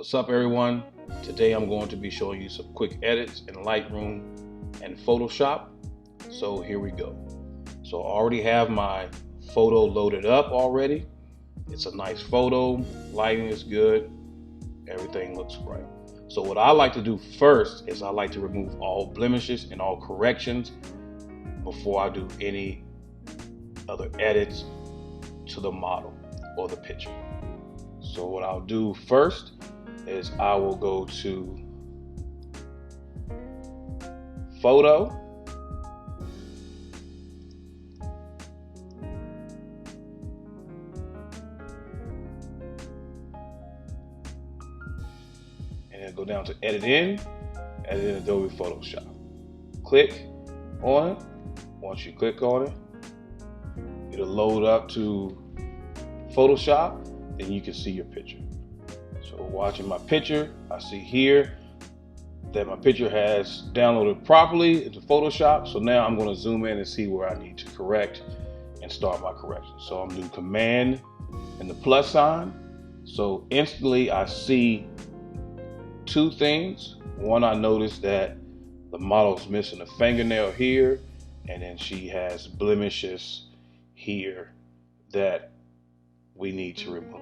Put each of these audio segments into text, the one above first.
What's up, everyone? Today I'm going to be showing you some quick edits in Lightroom and Photoshop. So here we go. So I already have my photo loaded up already. It's a nice photo, lighting is good, everything looks right. So what I like to do first is I like to remove all blemishes and all corrections before I do any other edits to the model or the picture. So what I'll do first is I will go to Photo, and then go down to Edit in Adobe Photoshop. Click on it. Once you click on it, it'll load up to Photoshop, then you can see your picture. So watching my picture, I see here that my picture has downloaded properly into Photoshop. So now I'm going to zoom in and see where I need to correct and start my correction. So I'm doing Command and the plus sign. So instantly I see two things. One, I noticed that the model is missing a fingernail here, and then she has blemishes here that we need to remove.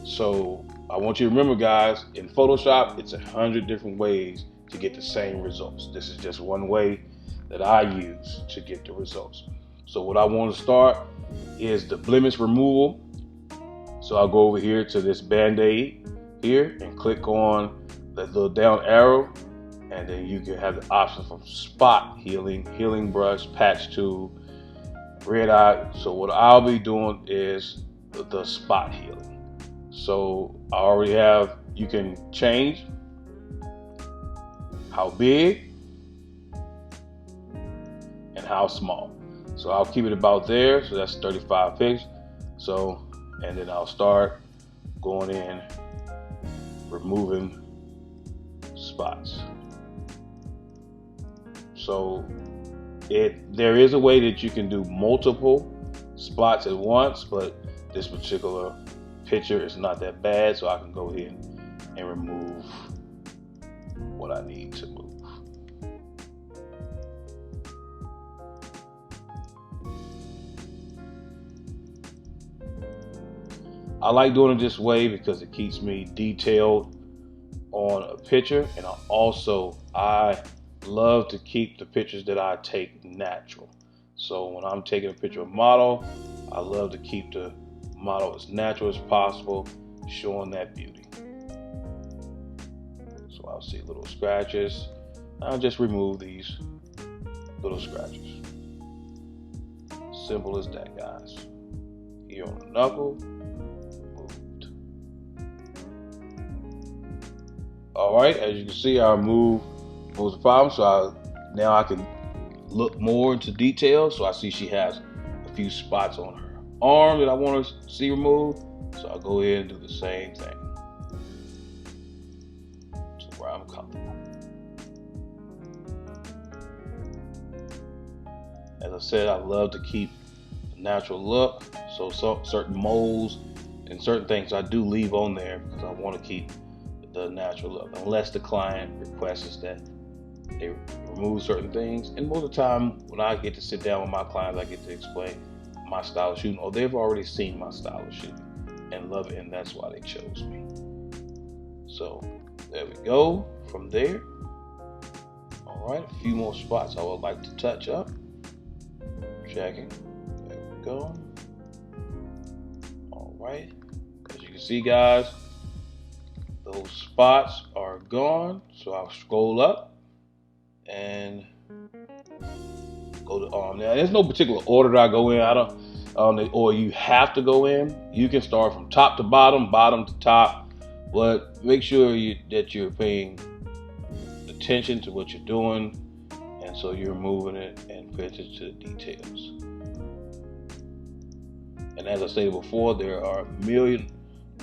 So I want you to remember, guys, in Photoshop, it's 100 different ways to get the same results. This is just one way that I use to get the results. So what I want to start is the blemish removal. So I'll go over here to this Band-Aid here and click on the little down arrow, and then you can have the option from spot healing, healing brush, patch tool, red eye. So what I'll be doing is the spot healing. So I already have, you can change how big and how small. So I'll keep it about there. So that's 35 pixels. So, and then I'll start going in, removing spots. So there is a way that you can do multiple spots at once, but this particular picture is not that bad, so I can go ahead and remove what I need to move. I like doing it this way because it keeps me detailed on a picture, and I love to keep the pictures that I take natural. So when I'm taking a picture of a model, I love to keep the model as natural as possible, showing that beauty. So I'll see little scratches. I'll just remove these little scratches. Simple as that, guys. Here on the knuckle, moved. All right, as you can see, I removed most of the problem. So now I can look more into detail. So I see she has a few spots on her arm that I want to see removed. So I'll go ahead and do the same thing to where I'm comfortable. As I said, I love to keep the natural look. So certain molds and certain things I do leave on there because I want to keep the natural look, unless the client requests that they remove certain things. And most of the time when I get to sit down with my clients, I get to explain my style of shooting, or they've already seen my style of shooting and love it, and that's why they chose me. So there we go. From there, all right, a few more spots I would like to touch up. Checking. There we go. All right, as you can see, guys, those spots are gone. So I'll scroll up and go to arm. Now, there's no particular order that I go in. Or you have to go in. You can start from top to bottom, bottom to top, but make sure that you're paying attention to what you're doing, and so you're moving it and pay attention to the details. And as I stated before, there are a million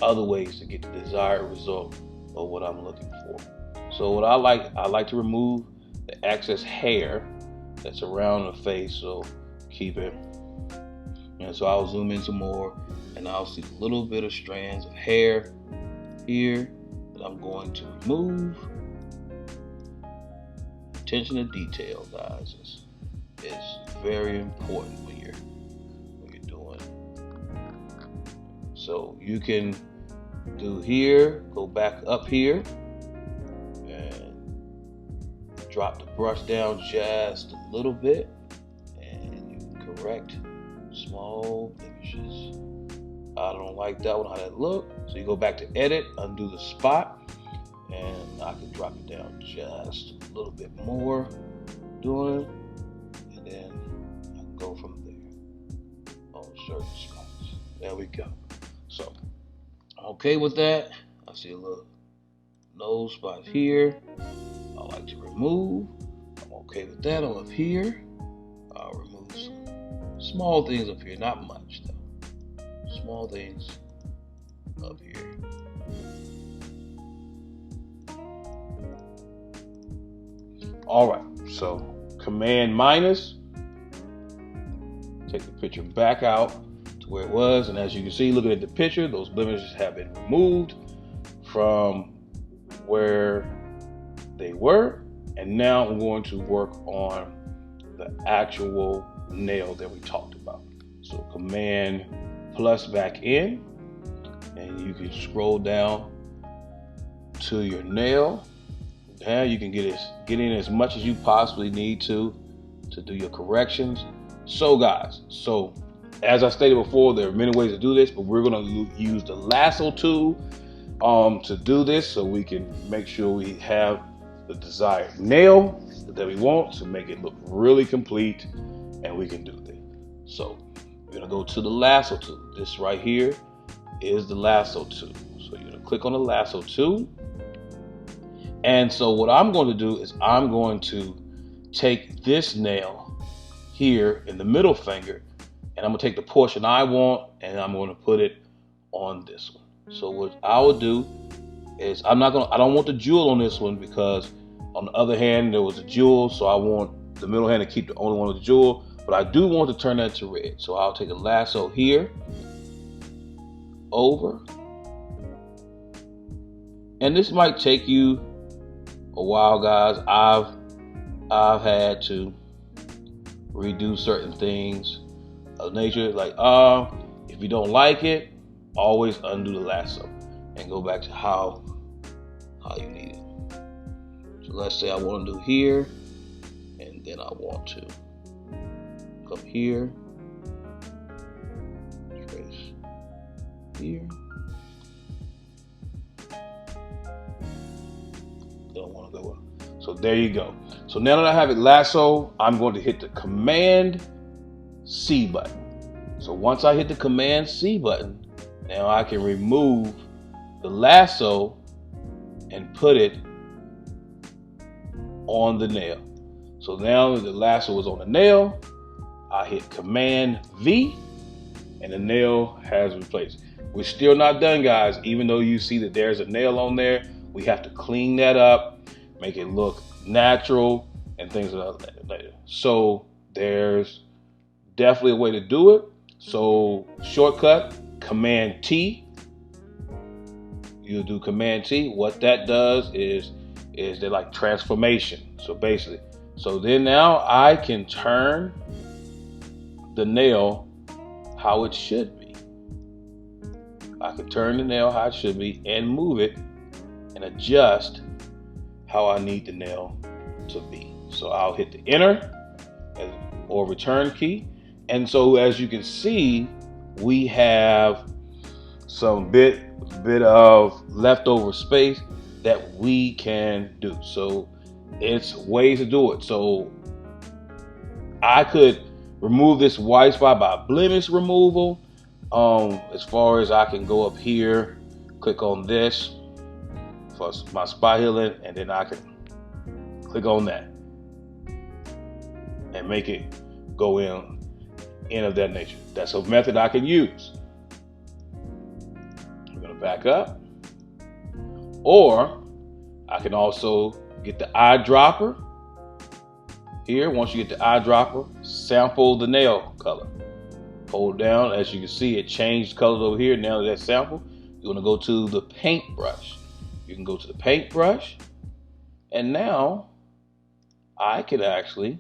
other ways to get the desired result of what I'm looking for. So what I like to remove the excess hair that's around the face, so keep it. And so I'll zoom in some more, and I'll see a little bit of strands of hair here that I'm going to remove. Attention to detail, guys, is very important when you're doing. So you can do here, go back up here, and drop the brush down just a little bit, and you can correct small blemishes. I don't like that one, how that look. So you go back to edit, undo the spot, and I can drop it down just a little bit more, doing it, and then I can go from there on certain spots. There we go. So I'm okay with that. I see a little nose spot here I like to remove. I'm okay with that on up here. I'll remove some small things up here, not much though. Small things up here. All right, so Command minus, take the picture back out to where it was, and as you can see, looking at the picture, those blemishes have been removed from where they were, and now I'm going to work on the actual nail that we talked about. So Command plus back in, and you can scroll down to your nail. Now you can get in as much as you possibly need to do your corrections. So guys, as I stated before, there are many ways to do this, but we're going to use the lasso tool to do this, so we can make sure we have the desired nail that we want to make it look really complete, and we can do this. So we're going to go to the lasso tool. This right here is the lasso tool. So you're going to click on the lasso tool. And so what I'm going to do is I'm going to take this nail here in the middle finger, and I'm going to take the portion I want, and I'm going to put it on this one. So what I will do is I don't want the jewel on this one, because on the other hand there was a jewel, so I want the middle hand to keep the only one with the jewel, but I do want to turn that to red. So I'll take a lasso here, over, and this might take you a while, guys. I've had to redo certain things of nature, like if you don't like it, always undo the lasso and go back to how you need it. So let's say I want to do here, and then I want to come here, trace here. Don't want to go up. So there you go. So now that I have it lasso, I'm going to hit the Command C button. So once I hit the Command C button, now I can remove the lasso and put it on the nail. So now that the lasso is on the nail, I hit Command V, and the nail has replaced. We're still not done, guys. Even though you see that there's a nail on there, we have to clean that up, make it look natural, and things like that. So there's definitely a way to do it. So shortcut, Command T. You do Command T. What that does is they're like transformation. So basically, so then now I can turn the nail how it should be. I can turn the nail how it should be and move it and adjust how I need the nail to be. So I'll hit the enter or return key. And so as you can see, we have some bit of leftover space that we can do. So it's ways to do it. So I could remove this white spot by blemish removal. As far as I can go up here, click on this for my spot healing, and then I can click on that and make it go in of that nature. That's a method I can use. I'm gonna back up, or I can also get the eyedropper here. Once you get the eyedropper, sample the nail color. Hold down, as you can see, it changed colors over here. Now that sample, you're gonna go to the paintbrush. You can go to the paintbrush, and now I can actually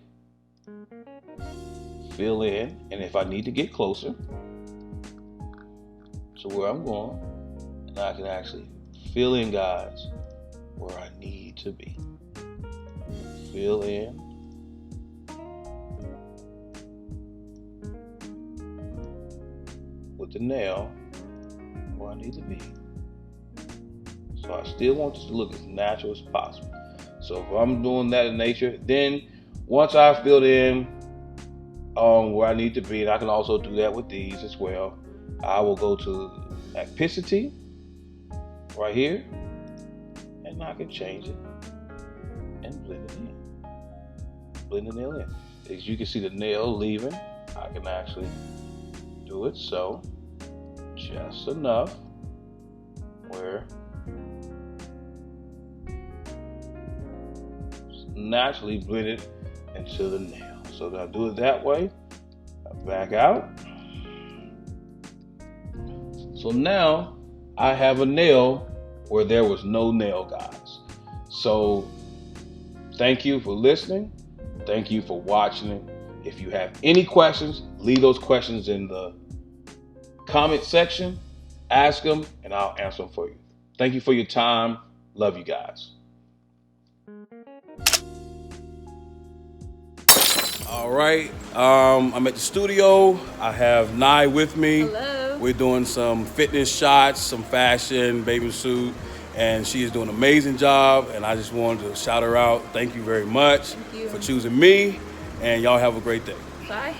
fill in, and if I need to get closer to where I'm going, and I can actually fill in, guys, where I need to be. Fill in. With the nail where I need to be. So I still want this to look as natural as possible. So if I'm doing that in nature, then once I filled in where I need to be, and I can also do that with these as well, I will go to opacity right here, and I can change it and blend it in. Blend the nail in. As you can see the nail leaving, I can actually do it so, just enough where it's naturally blended into the nail. So I do it that way, I back out. So now I have a nail where there was no nail, guys. So thank you for listening. Thank you for watching it. If you have any questions, leave those questions in the comment section. Ask them, and I'll answer them for you. Thank you for your time. Love you guys. All right, I'm at the studio. I have Nye with me. Hello. We're doing some fitness shots, some fashion, bathing suit, and she is doing an amazing job, and I just wanted to shout her out. Thank you very much for choosing me, and y'all have a great day. Bye.